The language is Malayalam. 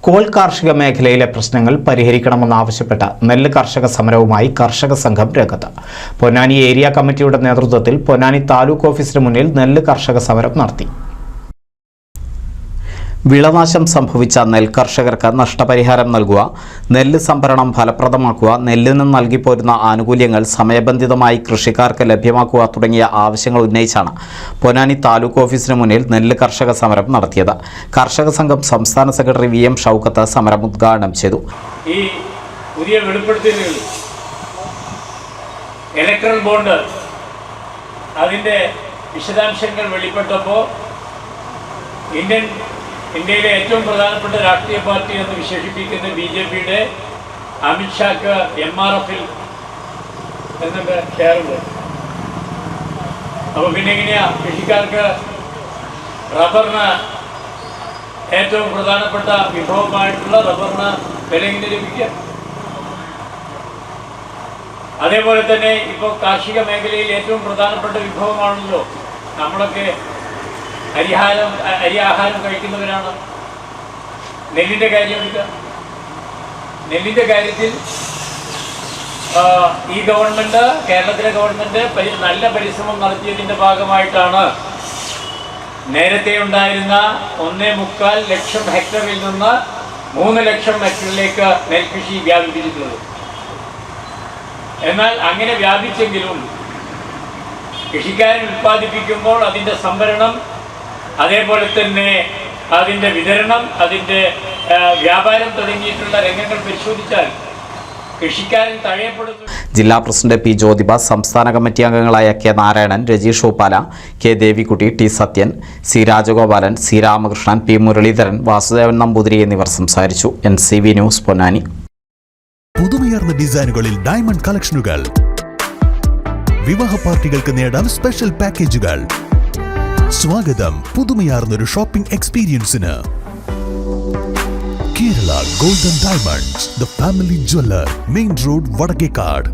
കോൾ കാർഷിക മേഖലയിലെ പ്രശ്നങ്ങൾ പരിഹരിക്കണമെന്നാവശ്യപ്പെട്ട നെല്ല് കർഷക സമരവുമായി കർഷക സംഘം രംഗത്ത്. പൊന്നാനി ഏരിയ കമ്മിറ്റിയുടെ നേതൃത്വത്തിൽ പൊന്നാനി താലൂക്ക് ഓഫീസിന് മുന്നിൽ നെല്ല് കർഷക സമരം നടത്തി. വിളനാശം സംഭവിച്ച നെൽകർഷകർക്ക് നഷ്ടപരിഹാരം നൽകുക, നെല്ല് സംഭരണം ഫലപ്രദമാക്കുക, നെല്ലിന് നൽകിപ്പോരുന്ന ആനുകൂല്യങ്ങൾ സമയബന്ധിതമായി കൃഷിക്കാർക്ക് ലഭ്യമാക്കുക തുടങ്ങിയ ആവശ്യങ്ങൾ ഉന്നയിച്ചാണ് പൊന്നാനി താലൂക്ക് ഓഫീസിന് മുന്നിൽ നെല്ല് കർഷക സമരം നടത്തിയത്. കർഷക സംഘം സംസ്ഥാന സെക്രട്ടറി വി എം ഷൗക്കത്ത് സമരം ഉദ്ഘാടനം ചെയ്തു. ഈ പുതിയ വെളിപ്പെടുത്തലുകൾ ഇലക്ട്രൽ ബോണ്ട് അതിൻ്റെ വിശദാംശങ്ങൾ വെളിപ്പെട്ടപ്പോൾ ഇന്ത്യയിലെ ഏറ്റവും പ്രധാനപ്പെട്ട രാഷ്ട്രീയ പാർട്ടി എന്ന് വിശേഷിപ്പിക്കുന്ന BJPയുടെ അമിത്ഷാക്ക് MRFൽ എന്നൊക്കെ ഷെയറുണ്ട്. അപ്പോൾ പിന്നെ എങ്ങനെയാ കൃഷിക്കാർക്ക് റബ്ബറിന് ഏറ്റവും പ്രധാനപ്പെട്ട വിഭവമായിട്ടുള്ള റബ്ബറിന് വില എങ്ങനെ ലഭിക്കുക? അതേപോലെ തന്നെ ഇപ്പോൾ കാർഷിക മേഖലയിൽ ഏറ്റവും പ്രധാനപ്പെട്ട വിഭവമാണല്ലോ നമ്മളൊക്കെ അരി ആഹാരം കഴിക്കുന്നവരാണ്. നെല്ലിൻ്റെ കാര്യം എടുക്കുക. നെല്ലിൻ്റെ കാര്യത്തിൽ ഈ ഗവൺമെൻറ്, കേരളത്തിലെ ഗവൺമെൻറ് നല്ല പരിശ്രമം നടത്തിയതിൻ്റെ ഭാഗമായിട്ടാണ് നേരത്തെ ഉണ്ടായിരുന്ന 1.25 ലക്ഷം ഹെക്ടറിൽ നിന്ന് 3 ലക്ഷം ഹെക്ടറിലേക്ക് നെൽകൃഷി വ്യാപിപ്പിച്ചിട്ടുള്ളത്. എന്നാൽ അങ്ങനെ വ്യാപിച്ചെങ്കിലും കൃഷിക്കാരൻ ഉൽപ്പാദിപ്പിക്കുമ്പോൾ അതിൻ്റെ സംഭരണം, അതേപോലെ തന്നെ അതിൻ്റെ വിതരണം, അതിൻ്റെ വ്യാപാരം തുടങ്ങിയിട്ടുള്ള രംഗങ്ങൾ പരിശോധിച്ചാൽ കൃഷിക്കാരൻ തഴയപ്പെടുന്നു. ജില്ലാ പ്രസിഡന്റ് പി ജ്യോതിബ, സംസ്ഥാന കമ്മിറ്റി അംഗങ്ങളായ K Narayanan, Rajeesh Uppala, K Devikutty, T Sathyan, C Rajagopalan, C Ramakrishnan, P Muraleedharan, Vasudevan Namboothiri എന്നിവർ സംസാരിച്ചു. NCV news Ponnani. പുതുമയാർന്ന ഡിസൈനുകളിൽ ഡയമണ്ട് കളക്ഷനുകൾ, വിവാഹ പാർട്ടികൾക്ക് നേടാൻ സ്പെഷ്യൽ പാക്കേജുകൾ. സ്വാഗതം പുതുമയാർന്നൊരു ഷോപ്പിംഗ് എക്സ്പീരിയൻസിന്. Kerala Golden Diamonds, the family jeweller, main road, Vadakkekad.